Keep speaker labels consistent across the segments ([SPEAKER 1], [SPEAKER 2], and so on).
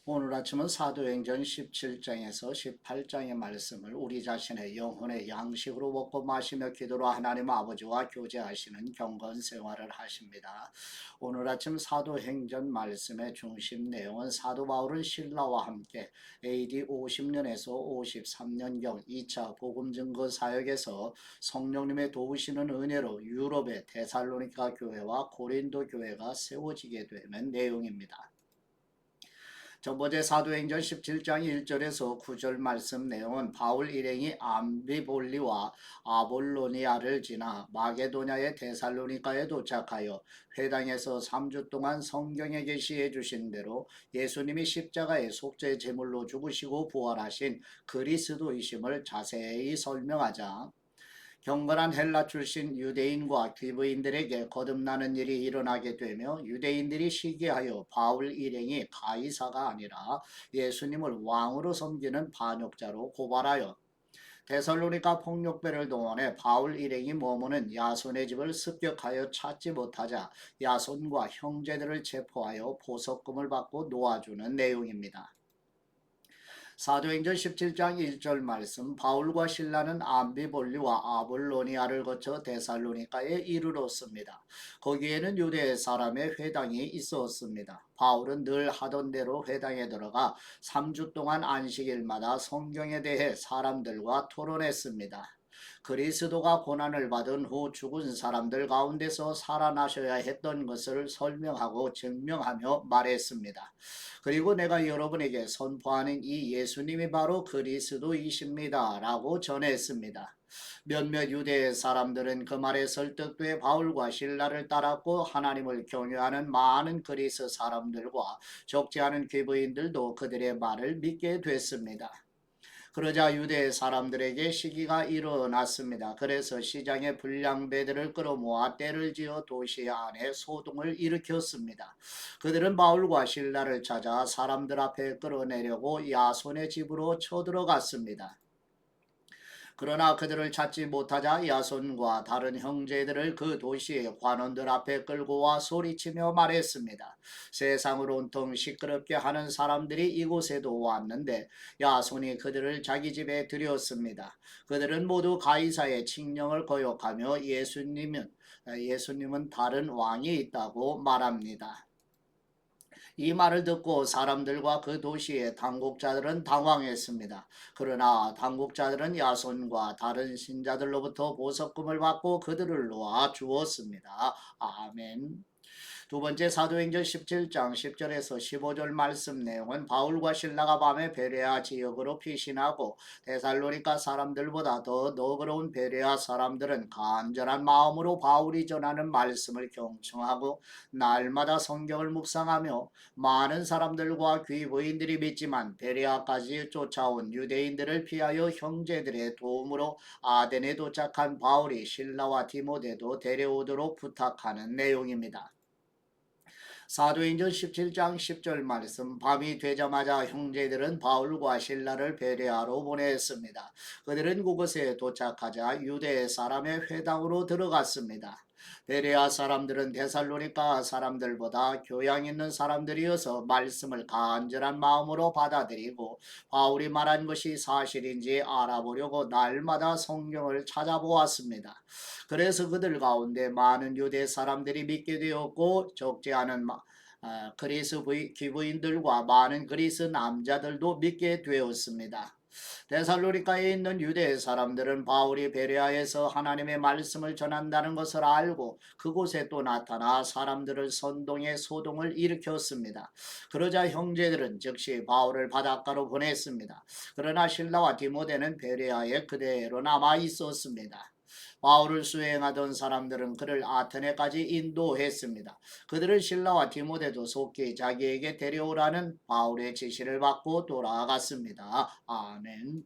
[SPEAKER 1] 오늘 아침은 사도행전 17장에서 18장의 말씀을 우리 자신의 영혼의 양식으로 먹고 마시며 기도로 하나님 아버지와 교제하시는 경건 생활을 하십니다. 오늘 아침 사도행전 말씀의 중심 내용은 사도 바울은 신라와 함께 AD 50년에서 53년경 2차 복음 증거 사역에서 성령님의 도우시는 은혜로 유럽의 데살로니가 교회와 고린도 교회가 세워지게 되는 내용입니다. 전번에 사도행전 17장 1절에서 9절 말씀 내용은 바울 일행이 암비볼리와 아볼로니아를 지나 마게도냐의 데살로니가에 도착하여 회당에서 3주 동안 성경에 계시해 주신 대로 예수님이 십자가에 속죄 제물로 죽으시고 부활하신 그리스도이심을 자세히 설명하자 경건한 헬라 출신 유대인과 귀부인들에게 거듭나는 일이 일어나게 되며 유대인들이 시기하여 바울 일행이 가이사가 아니라 예수님을 왕으로 섬기는 반역자로 고발하여 데살로니가 폭력배를 동원해 바울 일행이 머무는 야손의 집을 습격하여 찾지 못하자 야손과 형제들을 체포하여 보석금을 받고 놓아주는 내용입니다. 사도행전 17장 1절 말씀 바울과 신라는 암비볼리와 아볼로니아를 거쳐 데살로니가에 이르렀습니다. 거기에는 유대 사람의 회당이 있었습니다. 바울은 늘 하던 대로 회당에 들어가 3주 동안 안식일마다 성경에 대해 사람들과 토론했습니다. 그리스도가 고난을 받은 후 죽은 사람들 가운데서 살아나셔야 했던 것을 설명하고 증명하며 말했습니다. 그리고 내가 여러분에게 선포하는 이 예수님이 바로 그리스도이십니다. 라고 전했습니다. 몇몇 유대 사람들은 그 말에 설득돼 바울과 신라를 따랐고 하나님을 경외하는 많은 그리스 사람들과 적지 않은 귀부인들도 그들의 말을 믿게 됐습니다. 그러자 유대 사람들에게 시기가 일어났습니다. 그래서 시장에 불량배들을 끌어모아 떼를 지어 도시 안에 소동을 일으켰습니다. 그들은 바울과 신라를 찾아 사람들 앞에 끌어내려고 야손의 집으로 쳐들어갔습니다. 그러나 그들을 찾지 못하자 야손과 다른 형제들을 그 도시의 관원들 앞에 끌고 와 소리치며 말했습니다. 세상을 온통 시끄럽게 하는 사람들이 이곳에도 왔는데 야손이 그들을 자기 집에 들였습니다. 그들은 모두 가이사의 칙령을 거역하며 예수님은 다른 왕이 있다고 말합니다. 이 말을 듣고 사람들과 그 도시의 당국자들은 당황했습니다. 그러나 당국자들은 야손과 다른 신자들로부터 보석금을 받고 그들을 놓아 주었습니다. 아멘. 두 번째 사도행전 17장 10절에서 15절 말씀 내용은 바울과 신라가 밤에 베레아 지역으로 피신하고 데살로니가 사람들보다 더 너그러운 베레아 사람들은 간절한 마음으로 바울이 전하는 말씀을 경청하고 날마다 성경을 묵상하며 많은 사람들과 귀부인들이 믿지만 베레아까지 쫓아온 유대인들을 피하여 형제들의 도움으로 아덴에 도착한 바울이 신라와 디모데도 데려오도록 부탁하는 내용입니다. 사도행전 17장 10절 말씀 밤이 되자마자 형제들은 바울과 신라를 베레아로 보냈습니다. 그들은 그곳에 도착하자 유대 사람의 회당으로 들어갔습니다. 베레아 사람들은 데살로니가 사람들보다 교양 있는 사람들이어서 말씀을 간절한 마음으로 받아들이고 바울이 말한 것이 사실인지 알아보려고 날마다 성경을 찾아보았습니다. 그래서 그들 가운데 많은 유대 사람들이 믿게 되었고 적지 않은 그리스 기부인들과 많은 그리스 남자들도 믿게 되었습니다. 데살로니가에 있는 유대 사람들은 바울이 베레아에서 하나님의 말씀을 전한다는 것을 알고 그곳에 또 나타나 사람들을 선동해 소동을 일으켰습니다. 그러자 형제들은 즉시 바울을 바닷가로 보냈습니다. 그러나 신라와 디모데는 베레아에 그대로 남아 있었습니다. 바울을 수행하던 사람들은 그를 아테네까지 인도했습니다. 그들은 신라와 디모데도 속히 자기에게 데려오라는 바울의 지시를 받고 돌아갔습니다. 아멘.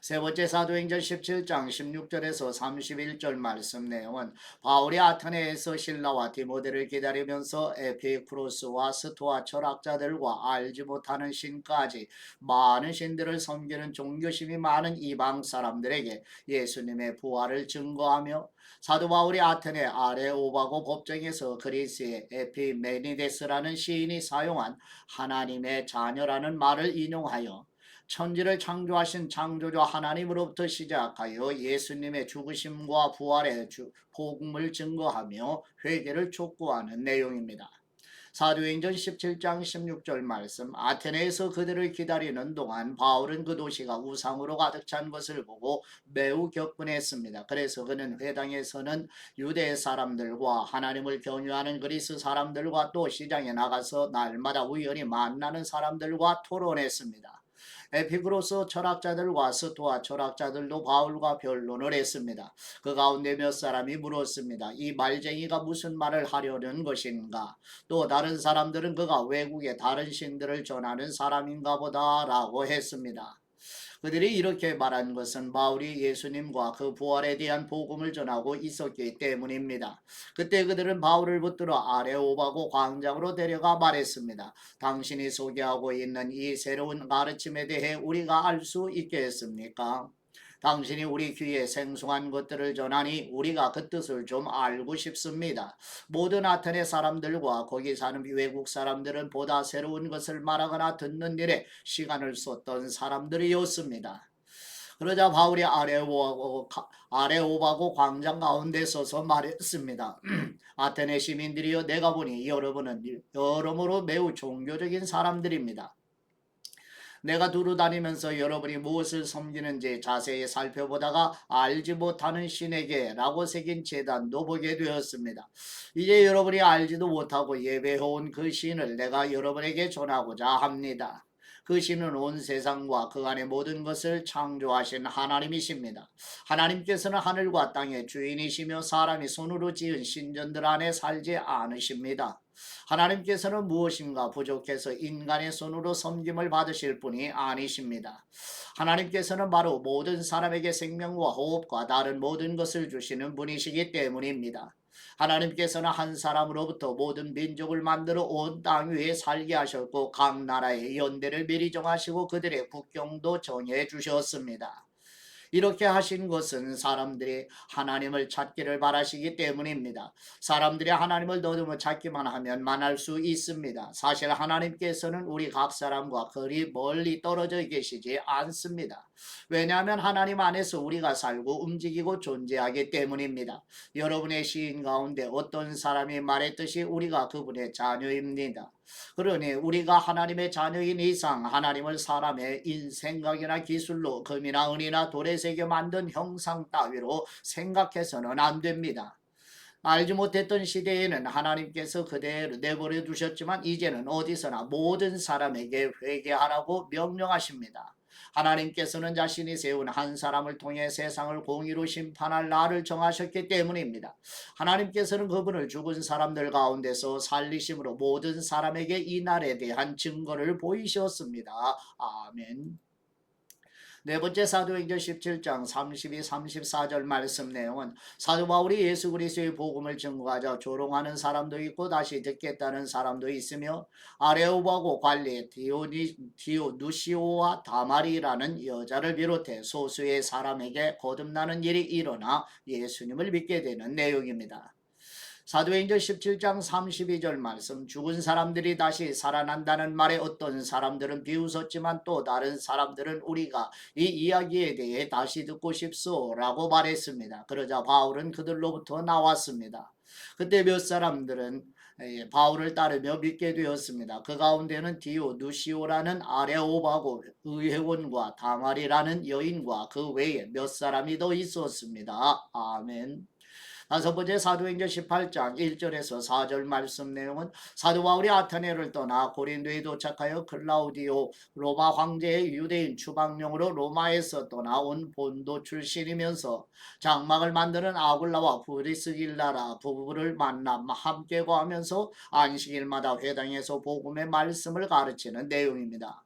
[SPEAKER 1] 세 번째 사도행전 17장 16절에서 31절 말씀 내용은 바울이 아테네에서 신라와 디모데를 기다리면서 에피쿠로스와 스토아 철학자들과 알지 못하는 신까지 많은 신들을 섬기는 종교심이 많은 이방 사람들에게 예수님의 부활을 증거하며 사도 바울이 아테네 아레오바고 법정에서 그리스의 에피메니데스라는 시인이 사용한 하나님의 자녀라는 말을 인용하여 천지를 창조하신 창조주 하나님으로부터 시작하여 예수님의 죽으심과 부활의 복음을 증거하며 회개를 촉구하는 내용입니다. 사도행전 17장 16절 말씀 아테네에서 그들을 기다리는 동안 바울은 그 도시가 우상으로 가득 찬 것을 보고 매우 격분했습니다. 그래서 그는 회당에서는 유대 사람들과 하나님을 경유하는 그리스 사람들과 또 시장에 나가서 날마다 우연히 만나는 사람들과 토론했습니다. 에피그로스 철학자들과 스토아 철학자들도 바울과 변론을 했습니다. 그 가운데 몇 사람이 물었습니다. 이 말쟁이가 무슨 말을 하려는 것인가? 또 다른 사람들은 그가 외국의 다른 신들을 전하는 사람인가 보다 라고 했습니다. 그들이 이렇게 말한 것은 바울이 예수님과 그 부활에 대한 복음을 전하고 있었기 때문입니다. 그때 그들은 바울을 붙들어 아레오바고 광장으로 데려가 말했습니다. 당신이 소개하고 있는 이 새로운 가르침에 대해 우리가 알 수 있겠습니까? 당신이 우리 귀에 생소한 것들을 전하니 우리가 그 뜻을 좀 알고 싶습니다. 모든 아테네 사람들과 거기 사는 외국 사람들은 보다 새로운 것을 말하거나 듣는 일에 시간을 쏟던 사람들이었습니다. 그러자 바울이 아레오바고 광장 가운데 서서 말했습니다. 아테네 시민들이여 내가 보니 여러분은 여러모로 매우 종교적인 사람들입니다. 내가 두루 다니면서 여러분이 무엇을 섬기는지 자세히 살펴보다가 알지 못하는 신에게 라고 새긴 제단도 보게 되었습니다. 이제 여러분이 알지도 못하고 예배해온 그 신을 내가 여러분에게 전하고자 합니다. 그 신은 온 세상과 그 안의 모든 것을 창조하신 하나님이십니다. 하나님께서는 하늘과 땅의 주인이시며 사람이 손으로 지은 신전들 안에 살지 않으십니다. 하나님께서는 무엇인가 부족해서 인간의 손으로 섬김을 받으실 분이 아니십니다. 하나님께서는 바로 모든 사람에게 생명과 호흡과 다른 모든 것을 주시는 분이시기 때문입니다. 하나님께서는 한 사람으로부터 모든 민족을 만들어 온 땅 위에 살게 하셨고 각 나라의 연대를 미리 정하시고 그들의 국경도 정해 주셨습니다. 이렇게 하신 것은 사람들이 하나님을 찾기를 바라시기 때문입니다. 사람들이 하나님을 더듬어 찾기만 하면 만날 수 있습니다. 사실 하나님께서는 우리 각 사람과 그리 멀리 떨어져 계시지 않습니다. 왜냐하면 하나님 안에서 우리가 살고 움직이고 존재하기 때문입니다. 여러분의 시인 가운데 어떤 사람이 말했듯이 우리가 그분의 자녀입니다. 그러니 우리가 하나님의 자녀인 이상 하나님을 사람의 인생각이나 기술로 금이나 은이나 돌에 새겨 만든 형상 따위로 생각해서는 안 됩니다. 알지 못했던 시대에는 하나님께서 그대로 내버려 두셨지만 이제는 어디서나 모든 사람에게 회개하라고 명령하십니다. 하나님께서는 자신이 세운 한 사람을 통해 세상을 공의로 심판할 날을 정하셨기 때문입니다. 하나님께서는 그분을 죽은 사람들 가운데서 살리심으로 모든 사람에게 이 날에 대한 증거를 보이셨습니다. 아멘. 네 번째 사도행전 17장 32, 34절 말씀 내용은 사도 바울이 예수 그리스도의 복음을 증거하자 조롱하는 사람도 있고 다시 듣겠다는 사람도 있으며 아레오바고 관리 디오누시오와 다말이라는 여자를 비롯해 소수의 사람에게 거듭나는 일이 일어나 예수님을 믿게 되는 내용입니다. 사도행전 17장 32절 말씀 죽은 사람들이 다시 살아난다는 말에 어떤 사람들은 비웃었지만 또 다른 사람들은 우리가 이 이야기에 대해 다시 듣고 싶소라고 말했습니다. 그러자 바울은 그들로부터 나왔습니다. 그때 몇 사람들은 바울을 따르며 믿게 되었습니다. 그 가운데는 디오누시오라는 아레오바고 의회원과 다말이라는 여인과 그 외에 몇 사람이 더 있었습니다. 아멘. 다섯 번째 사도행전 18장 1절에서 4절 말씀 내용은 사도 바울이 아테네를 떠나 고린도에 도착하여 클라우디오 로마 황제의 유대인 추방용으로 로마에서 떠나온 본도 출신이면서 장막을 만드는 아굴라와 브리스길라라 부부를 만나 함께 거하면서 안식일마다 회당에서 복음의 말씀을 가르치는 내용입니다.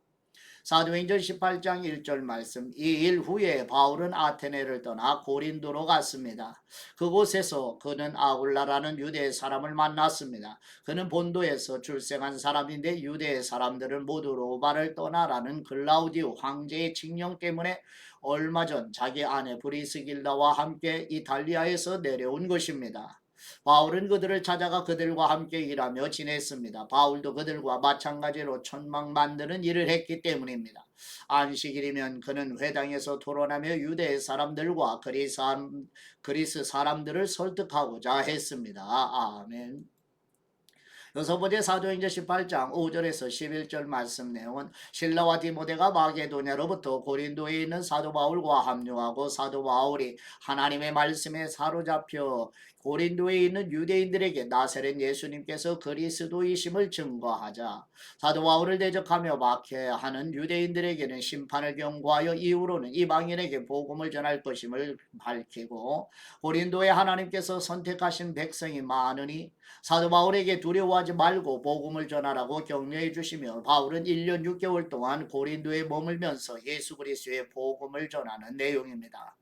[SPEAKER 1] 사도행전 18장 1절 말씀. 이 일 후에 바울은 아테네를 떠나 고린도로 갔습니다. 그곳에서 그는 아굴라라는 유대 사람을 만났습니다. 그는 본도에서 출생한 사람인데 유대 사람들은 모두 로마를 떠나라는 글라우디오 황제의 칙령 때문에 얼마 전 자기 아내 브리스길라와 함께 이탈리아에서 내려온 것입니다. 바울은 그들을 찾아가 그들과 함께 일하며 지냈습니다. 바울도 그들과 마찬가지로 천막 만드는 일을 했기 때문입니다. 안식일이면 그는 회당에서 토론하며 유대 사람들과 그리스 사람들을 설득하고자 했습니다. 아멘. 여섯 번째 사도행전 18장 5절에서 11절 말씀 내용은 실라와 디모데가 마게도냐로부터 고린도에 있는 사도 바울과 합류하고 사도 바울이 하나님의 말씀에 사로잡혀 고린도에 있는 유대인들에게 나사렛 예수님께서 그리스도이심을 증거하자 사도 바울을 대적하며 박해하는 유대인들에게는 심판을 경고하여 이후로는 이방인에게 복음을 전할 것임을 밝히고 고린도에 하나님께서 선택하신 백성이 많으니 사도 바울에게 두려워하지 말고 복음을 전하라고 격려해 주시며 바울은 1년 6개월 동안 고린도에 머물면서 예수 그리스도의 복음을 전하는 내용입니다.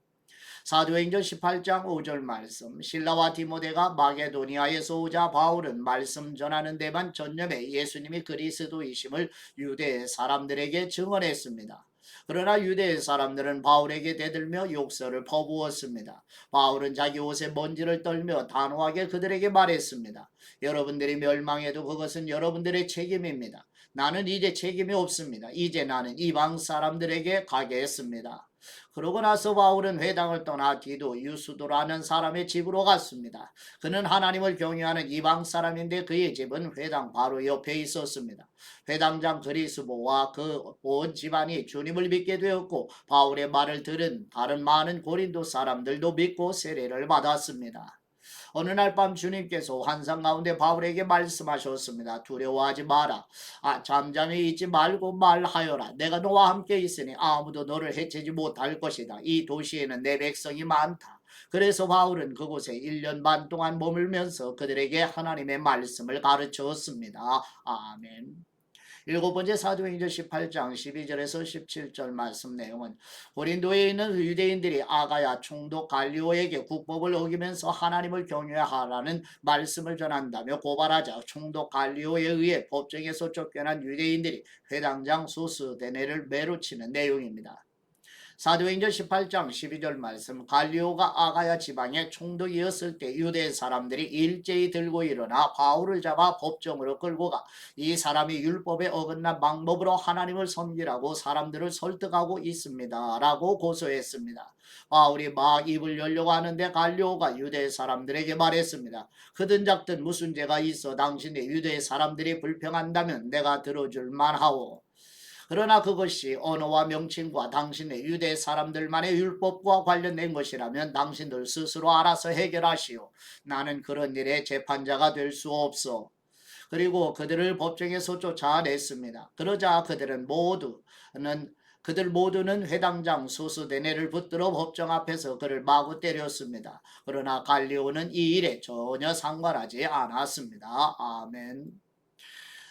[SPEAKER 1] 사도행전 18장 5절 말씀. 실라와 디모데가 마게도니아에서 오자 바울은 말씀 전하는 데만 전념해 예수님이 그리스도이심을 유대 사람들에게 증언했습니다. 그러나 유대 사람들은 바울에게 대들며 욕설을 퍼부었습니다. 바울은 자기 옷에 먼지를 떨며 단호하게 그들에게 말했습니다. 여러분들이 멸망해도 그것은 여러분들의 책임입니다. 나는 이제 책임이 없습니다. 이제 나는 이방 사람들에게 가겠습니다. 그러고 나서 바울은 회당을 떠나 디도 유수도라는 사람의 집으로 갔습니다. 그는 하나님을 경외하는 이방 사람인데 그의 집은 회당 바로 옆에 있었습니다. 회당장 그리스보와 그 온 집안이 주님을 믿게 되었고 바울의 말을 들은 다른 많은 고린도 사람들도 믿고 세례를 받았습니다. 어느 날 밤 주님께서 환상 가운데 바울에게 말씀하셨습니다. 두려워하지 마라. 잠잠히 있지 말고 말하여라. 내가 너와 함께 있으니 아무도 너를 해치지 못할 것이다. 이 도시에는 내 백성이 많다. 그래서 바울은 그곳에 1년 반 동안 머물면서 그들에게 하나님의 말씀을 가르쳤습니다. 아멘. 일곱 번째 사도행전 18장 12절에서 17절 말씀 내용은 고린도에 있는 유대인들이 아가야 총독 갈리오에게 국법을 어기면서 하나님을 경외하라는 말씀을 전한다며 고발하자 총독 갈리오에 의해 법정에서 쫓겨난 유대인들이 회당장 소스데네를 매로치는 내용입니다. 사도행전 18장 12절 말씀. 갈리오가 아가야 지방의 총독이었을 때 유대 사람들이 일제히 들고 일어나 바울을 잡아 법정으로 끌고 가 이 사람이 율법에 어긋난 방법으로 하나님을 섬기라고 사람들을 설득하고 있습니다 라고 고소했습니다. 바울이 막 입을 열려고 하는데 갈리오가 유대 사람들에게 말했습니다. 크든 작든 무슨 죄가 있어 당신의 유대 사람들이 불평한다면 내가 들어줄 만하오. 그러나 그것이 언어와 명칭과 당신의 유대 사람들만의 율법과 관련된 것이라면 당신들 스스로 알아서 해결하시오. 나는 그런 일에 재판자가 될 수 없어. 그리고 그들을 법정에서 쫓아냈습니다. 그러자 그들 모두는 회당장 소스데네를 붙들어 법정 앞에서 그를 마구 때렸습니다. 그러나 갈리오는 이 일에 전혀 상관하지 않았습니다. 아멘.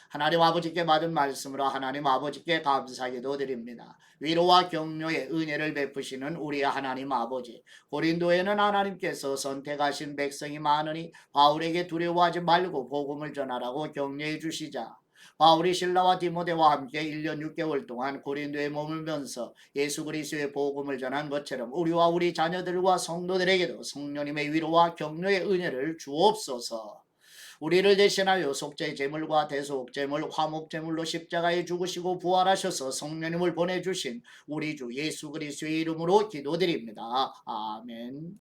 [SPEAKER 1] 하나님 아버지께 받은 말씀으로 하나님 아버지께 감사기도 드립니다. 위로와 격려의 은혜를 베푸시는 우리 하나님 아버지, 고린도에는 하나님께서 선택하신 백성이 많으니 바울에게 두려워하지 말고 복음을 전하라고 격려해 주시자 바울이 실라와 디모데와 함께 1년 6개월 동안 고린도에 머물면서 예수 그리스도의 복음을 전한 것처럼 우리와 우리 자녀들과 성도들에게도 성령님의 위로와 격려의 은혜를 주옵소서. 우리를 대신하여 속죄 제물과 대속 제물, 화목 제물로 십자가에 죽으시고 부활하셔서 성령님을 보내주신 우리 주 예수 그리스도의 이름으로 기도드립니다. 아멘.